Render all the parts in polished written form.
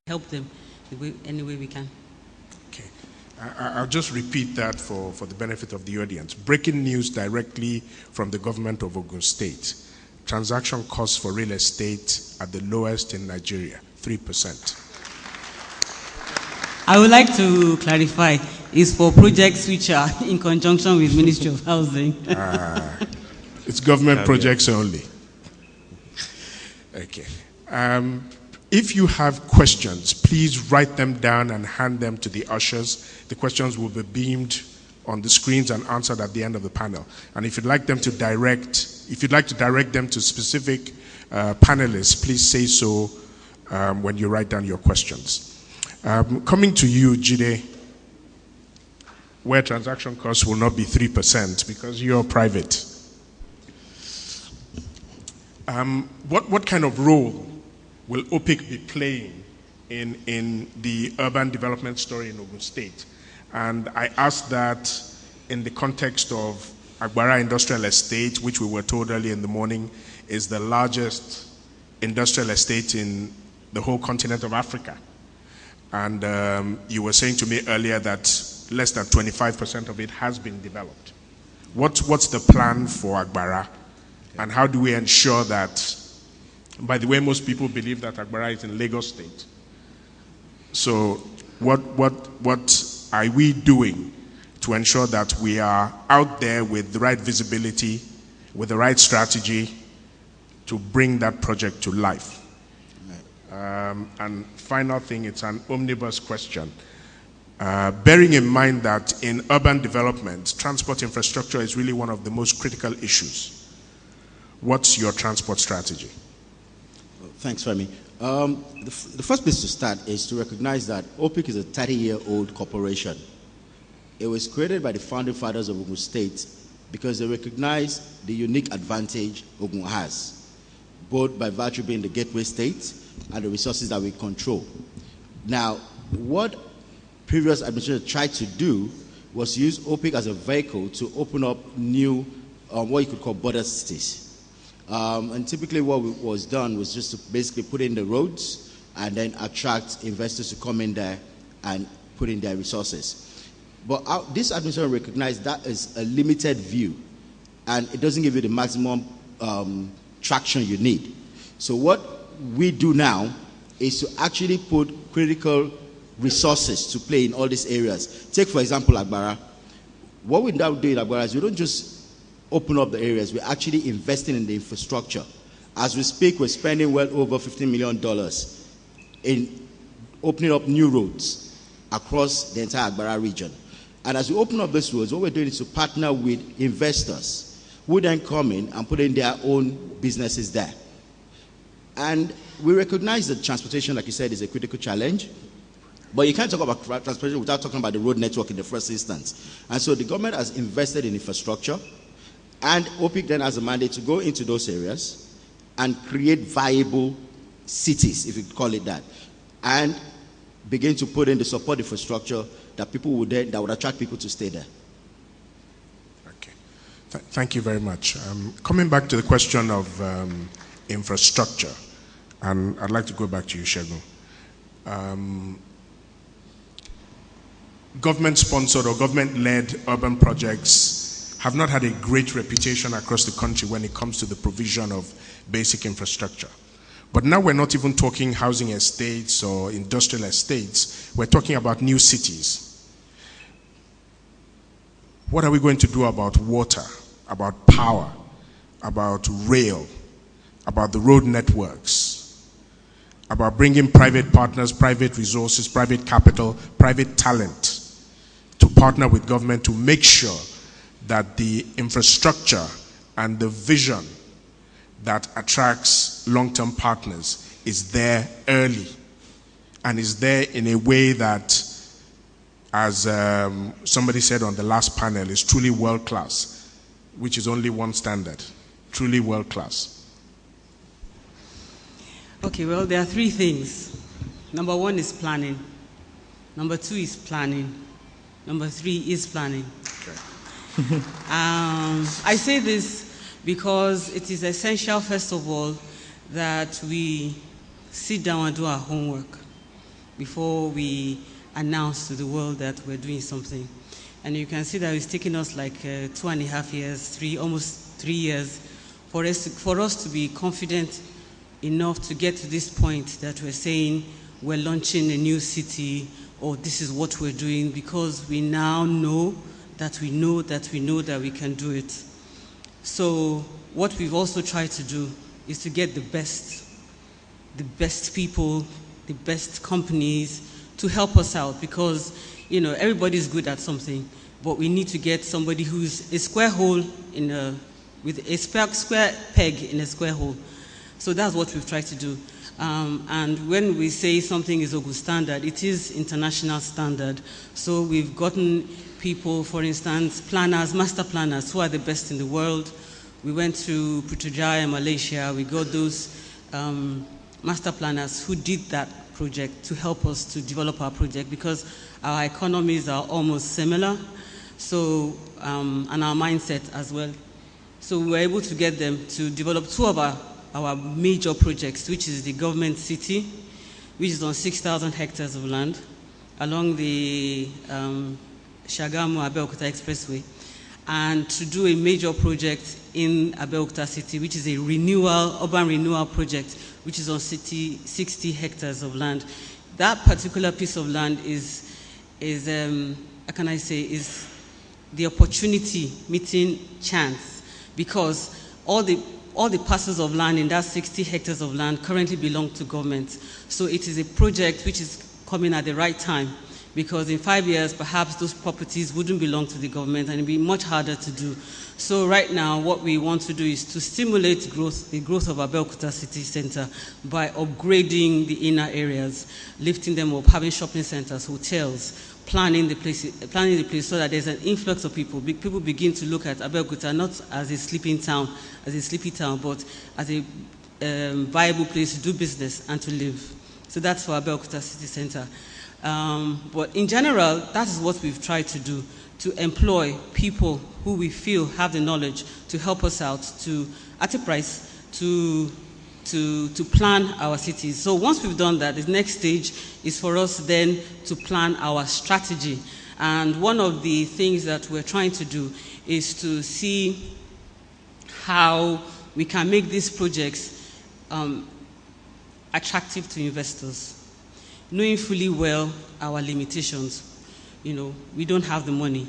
help them any way we can. Okay. I'll just repeat that for the benefit of the audience. Breaking news directly from the government of Ogun State. Transaction costs for real estate at the lowest in Nigeria, 3%. I would like to clarify, it's for projects which are in conjunction with Ministry of Housing. It's government projects only. Okay. If you have questions, please write them down and hand them to the ushers. The questions will be beamed on the screens and answered at the end of the panel. And if you'd like to direct them to specific panelists, please say so when you write down your questions. Coming to you, Jide, where transaction costs will not be 3% because you're private. What kind of role will OPIC be playing in the urban development story in Ogun State? And I asked that in the context of Agbara Industrial Estate, which we were told early in the morning is the largest industrial estate in the whole continent of Africa. And you were saying to me earlier that less than 25% of it has been developed. What's the plan for Agbara? And how do we ensure that, by the way, most people believe that Agbara is in Lagos State. So what are we doing to ensure that we are out there with the right visibility, with the right strategy to bring that project to life? And final thing, it's an omnibus question. Bearing in mind that in urban development, transport infrastructure is really one of the most critical issues. What's your transport strategy? Thanks, Femi. The first place to start is to recognize that OPIC is a 30-year-old corporation. It was created by the founding fathers of Ogun State because they recognize the unique advantage Ogun has, both by virtue of being the gateway state and the resources that we control. Now, what previous administration tried to do was use OPIC as a vehicle to open up new, what you could call border cities. And typically what was done was just to basically put in the roads and then attract investors to come in there and put in their resources. But this administration recognized that is a limited view and it doesn't give you the maximum traction you need. So what we do now is to actually put critical resources to play in all these areas. Take, for example, Agbara. What we now do in Agbara is we don't just open up the areas, we're actually investing in the infrastructure. As we speak, we're spending well over $15 million in opening up new roads across the entire Agbara region. And as we open up these roads, what we're doing is to partner with investors who then come in and put in their own businesses there. And we recognize that transportation, like you said, is a critical challenge. But you can't talk about transportation without talking about the road network in the first instance. And so the government has invested in infrastructure, and OPIC then has a mandate to go into those areas and create viable cities, if you call it that, and begin to put in the support infrastructure that people would then, that would attract people to stay there. Okay, thank you very much. Coming back to the question of infrastructure, and I'd like to go back to you, Segun. Government-sponsored or government-led urban projects have not had a great reputation across the country when it comes to the provision of basic infrastructure. But now we're not even talking housing estates or industrial estates. We're talking about new cities. What are we going to do about water, about power, about rail, about the road networks, about bringing private partners, private resources, private capital, private talent to partner with government to make sure that the infrastructure and the vision that attracts long-term partners is there early and is there in a way that, as somebody said on the last panel, is truly world-class, which is only one standard, truly world-class? Okay, well, there are three things. Number one is planning. Number two is planning. Number three is planning. Okay. I say this because it is essential, first of all, that we sit down and do our homework. before we announce to the world that we're doing something. And you can see that it's taken us like 2.5 years, almost 3 years, for us to be confident enough to get to this point that we're saying we're launching a new city, or this is what we're doing, because we now know that we know that we know that we can do it. So what we've also tried to do is to get the best people, the best companies to help us out, because everybody's good at something, but we need to get somebody who's a square hole with a square peg in a square hole. So that's what we've tried to do. And when we say something is Ogun standard, it is international standard. So we've gotten people, for instance, planners, master planners, who are the best in the world. We went to Putrajaya, Malaysia. We got those master planners who did that project to help us to develop our project, because our economies are almost similar, so and our mindset as well. So we were able to get them to develop two of our major projects, which is the government city, which is on 6,000 hectares of land along the Shagamu-Abeokuta Expressway, and to do a major project in Abeokuta City, which is a urban renewal project, which is on 60 hectares of land. That particular piece of land is how can I say, is the opportunity meeting chance, because all the parcels of land in that 60 hectares of land currently belong to government. So it is a project which is coming at the right time, because in 5 years, perhaps those properties wouldn't belong to the government and it'd be much harder to do. So right now, what we want to do is to stimulate the growth of Abeokuta City Center by upgrading the inner areas, lifting them up, having shopping centers, hotels, planning the place so that there's an influx of people. People begin to look at Abeokuta not as a sleepy town, but as a viable place to do business and to live. So that's for Abeokuta City Center. But in general, that is what we've tried to do, to employ people who we feel have the knowledge to help us out at a price to plan our cities. So once we've done that, the next stage is for us then to plan our strategy. And one of the things that we're trying to do is to see how we can make these projects attractive to investors, knowing fully well our limitations. We don't have the money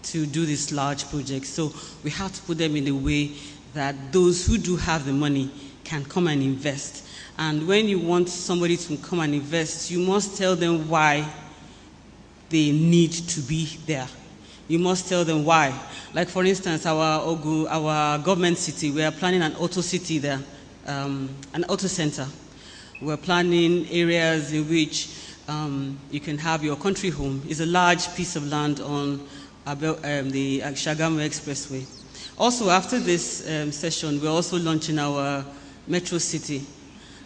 to do these large projects, so we have to put them in a way that those who do have the money can come and invest. And when you want somebody to come and invest, you must tell them why they need to be there. You must tell them why. Like for instance, our government city, we are planning an auto city there, an auto center. We're planning areas in which you can have your country home. It's a large piece of land on the Shagamu Expressway. Also, after this session, we're also launching our metro city.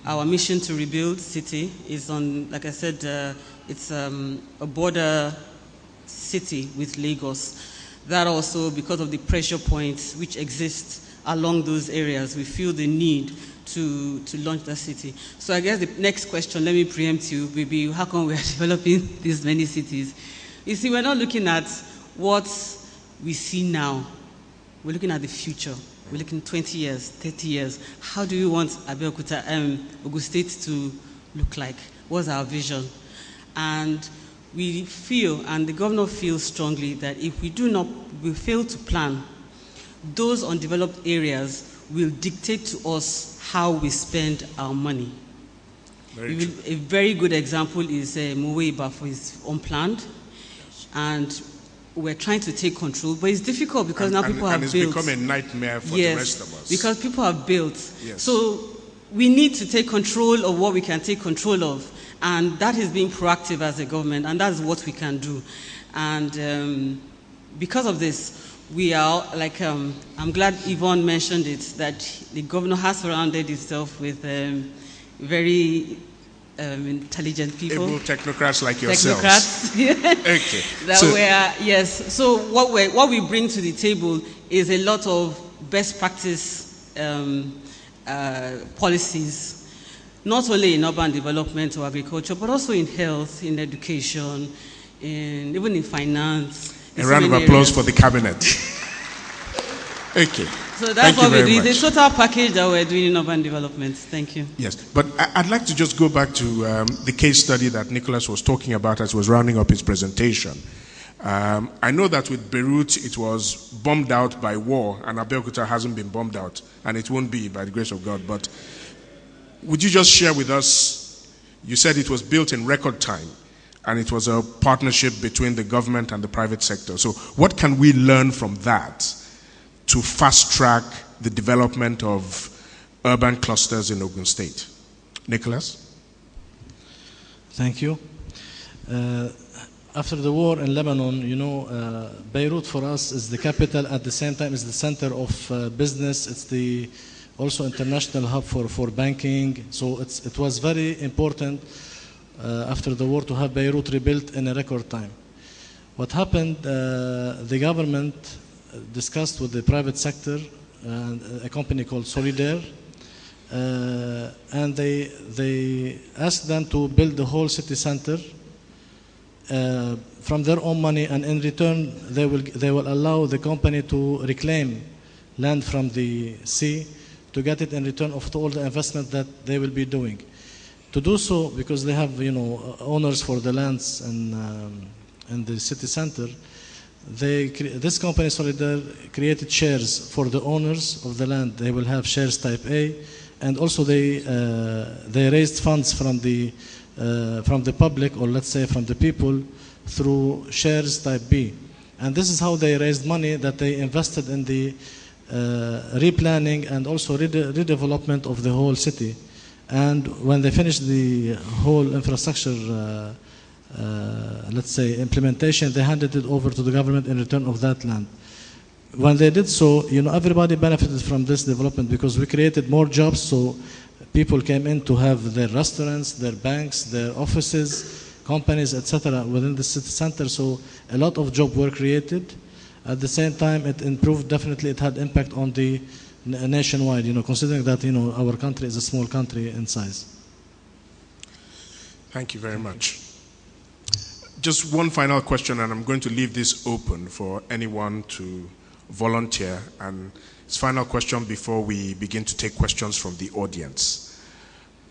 Our mission to rebuild city is on, like I said, it's a border city with Lagos. That also, because of the pressure points which exist along those areas, we feel the need to launch that city. So I guess the next question, let me preempt you, will be how come we are developing these many cities? You see, we're not looking at what we see now. We're looking at the future. We're looking 20 years, 30 years. How do we want Abeokuta, Ogun State to look like? What's our vision? And we feel, and the governor feels strongly, that if we fail to plan, those undeveloped areas will dictate to us how we spend our money. A very good example is Muweiba, for his unplanned, and we're trying to take control, but it's difficult because now people have built. And it's become a nightmare for the rest of us. Because people have built. Yes. So we need to take control of what we can take control of, and that is being proactive as a government, and that's what we can do. And because of this, we are, like, I'm glad Yvonne mentioned it, that the governor has surrounded himself with very intelligent people. Able technocrats like yourselves. Technocrats. Okay. Yes. So what we bring to the table is a lot of best practice policies not only in urban development or agriculture, but also in health, in education, even in finance. A round of applause for the cabinet. Okay. So that's Thank what you we very do. It's much. a total package that we're doing in urban development. Thank you. Yes, but I'd like to just go back to the case study that Nicholas was talking about as he was rounding up his presentation. I know that with Beirut, it was bombed out by war, and Abeokuta hasn't been bombed out, and it won't be by the grace of God. But would you just share with us, you said it was built in record time, and it was a partnership between the government and the private sector. So what can we learn from that to fast track the development of urban clusters in Ogun State? Nicholas? Thank you. After the war in Lebanon, Beirut for us is the capital, at the same time is the center of business. It's the also international hub for banking. So it was very important after the war to have Beirut rebuilt in a record time. What happened, the government discussed with the private sector and a company called Solidaire, and they asked them to build the whole city center from their own money, and in return they will allow the company to reclaim land from the sea to get it in return of all the investment that they will be doing. To do so, because they have owners for the lands and the city center, this company Solidaire created shares for the owners of the land. They will have shares type A, and also they raised funds from the public, or let's say from the people, through shares type B. And this is how they raised money that they invested in the replanning and also redevelopment of the whole city. And when they finished the whole infrastructure let's say implementation, they handed it over to the government in return of that land. When they did so, everybody benefited from this development because we created more jobs, so people came in to have their restaurants, their banks, their offices, companies, etc. within the city center, so a lot of jobs were created. At the same time, it improved, definitely it had impact on the nationwide, considering that, our country is a small country in size. Thank you very much. Just one final question, and I'm going to leave this open for anyone to volunteer. And it's final question before we begin to take questions from the audience.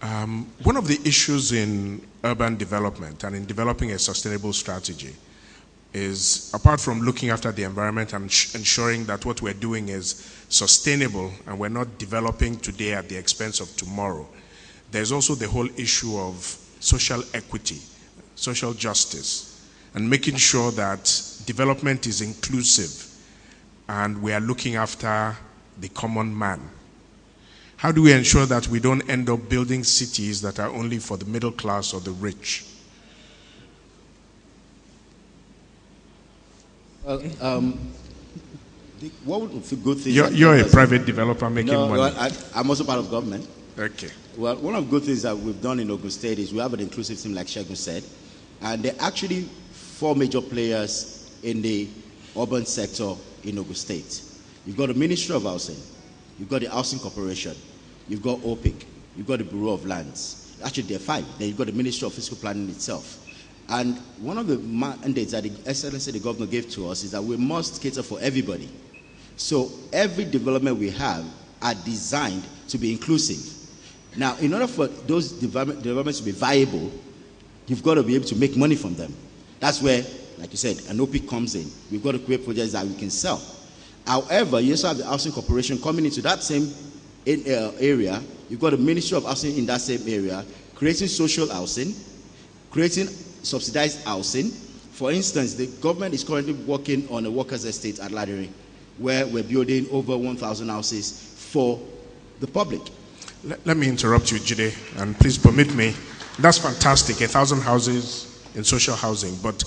One of the issues in urban development and in developing a sustainable strategy is, apart from looking after the environment and ensuring that what we're doing is sustainable and we're not developing today at the expense of tomorrow, there's also the whole issue of social equity, social justice, and making sure that development is inclusive and we are looking after the common man. How do we ensure that we don't end up building cities that are only for the middle class or the rich? Well, one of the good things... You're a private developer making money. Well, I'm also part of government. Okay. Well, one of the good things that we've done in Ogun State is we have an inclusive team, like Shegun said, and there are actually 4 major players in the urban sector in Ogun State. You've got the Ministry of Housing, you've got the Housing Corporation, you've got OPIC, you've got the Bureau of Lands. Actually, there are 5. Then you've got the Ministry of Fiscal Planning itself. And one of the mandates that the Excellency the Governor gave to us is that we must cater for everybody. So every development we have are designed to be inclusive. Now, in order for those developments to be viable, you've got to be able to make money from them. That's where, like you said, an OPIC comes in. We've got to create projects that we can sell. However, you also have the Housing Corporation coming into that same area. You've got the Ministry of Housing in that same area, creating social housing, creating subsidized housing. For instance, the government is currently working on a workers' estate at Ladere, where we're building over 1,000 houses for the public. Let me interrupt you, Jide, and please permit me. That's fantastic, 1,000 houses in social housing, but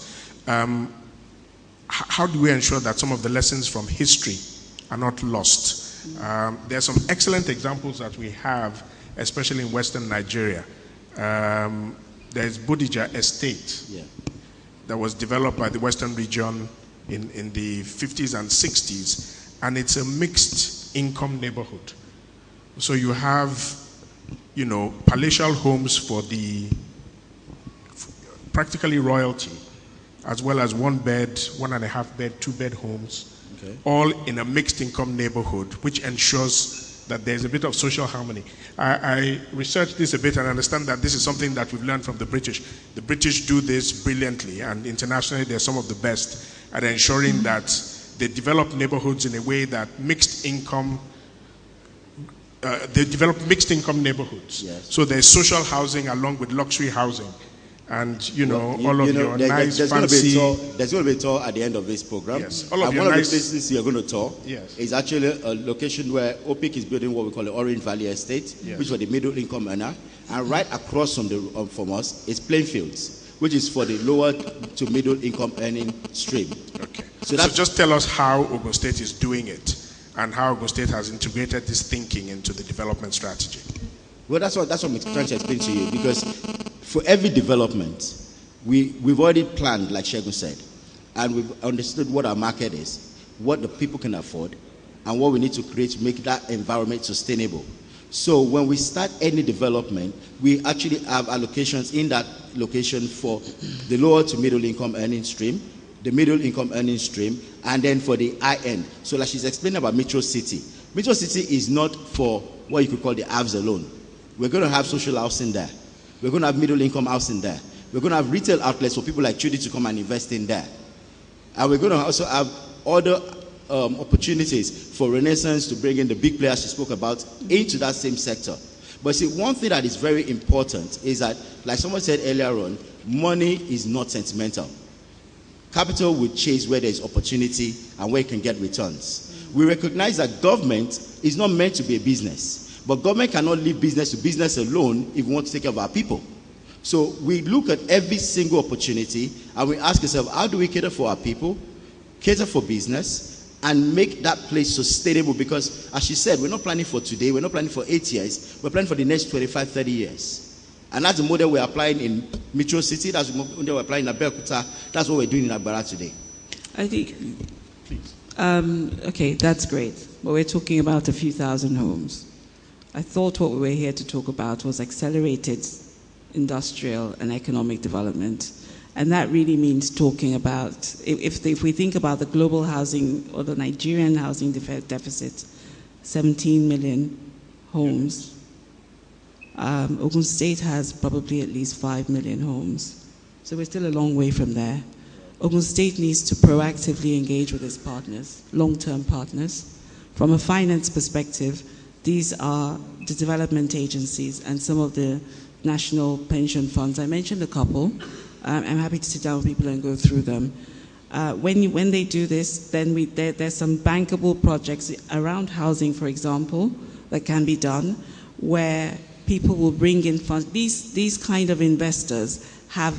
how do we ensure that some of the lessons from history are not lost? There are some excellent examples that we have, especially in Western Nigeria. There's Bodija Estate that was developed by the Western region in the 50s and 60s, and it's a mixed income neighborhood. So you have palatial homes for the practically royalty, as well as 1 bed, 1.5 bed, 2 bed homes, all in a mixed income neighborhood, which ensures that there's a bit of social harmony. I researched this a bit and understand that this is something that we've learned from the British. The British do this brilliantly, and internationally they're some of the best at ensuring that they develop neighborhoods in a way that they develop mixed income neighborhoods. Yes. So there's social housing along with luxury housing. And, all of your nice, there's fancy... There's going to be a tour at the end of this program. Yes. All of your one of the places you're going to tour yes. is actually a location where OPIC is building what we call the Orange Valley Estate, yes. which for the middle income earner. And right across from us is Plainfields, which is for the lower to middle income earning stream. Okay. So just tell us how Ogun State is doing it and how Ogun State has integrated this thinking into the development strategy. Well, that's what I'm trying to explain to you, because for every development, we've already planned, like Shegun said, and we've understood what our market is, what the people can afford, and what we need to create to make that environment sustainable. So when we start any development, we actually have allocations in that location for the lower to middle income earning stream, the middle income earning stream, and then for the high end. So like she's explaining about Metro City. Metro City is not for what you could call the haves alone. We're going to have social housing there. We're going to have middle income housing there. We're going to have retail outlets for people like Judy to come and invest in there. And we're going to also have other opportunities for Renaissance to bring in the big players she spoke about into that same sector. But see, one thing that is very important is that, like someone said earlier on, money is not sentimental. Capital will chase where there is opportunity and where it can get returns. We recognize that government is not meant to be a business. But government cannot leave business to business alone if we want to take care of our people. So we look at every single opportunity and we ask ourselves, how do we cater for our people, cater for business, and make that place sustainable? Because, as she said, we're not planning for today, we're not planning for 8 years, we're planning for the next 25, 30 years. And that's the model we're applying in Metro City, that's the model we're applying in Abeokuta, that's what we're doing in Agbara today. I think, okay, that's great. But we're talking about a few thousand homes. I thought what we were here to talk about was accelerated industrial and economic development. And that really means talking about, if we think about the global housing or the Nigerian housing deficit, 17 million homes. Ogun State has probably at least 5 million homes. So we're still a long way from there. Ogun State needs to proactively engage with its partners, long-term partners. From a finance perspective, these are the development agencies and some of the national pension funds. I mentioned a couple. I'm happy to sit down with people and go through them. When they do this, then there's some bankable projects around housing, for example, that can be done, where people will bring in funds. These kind of investors have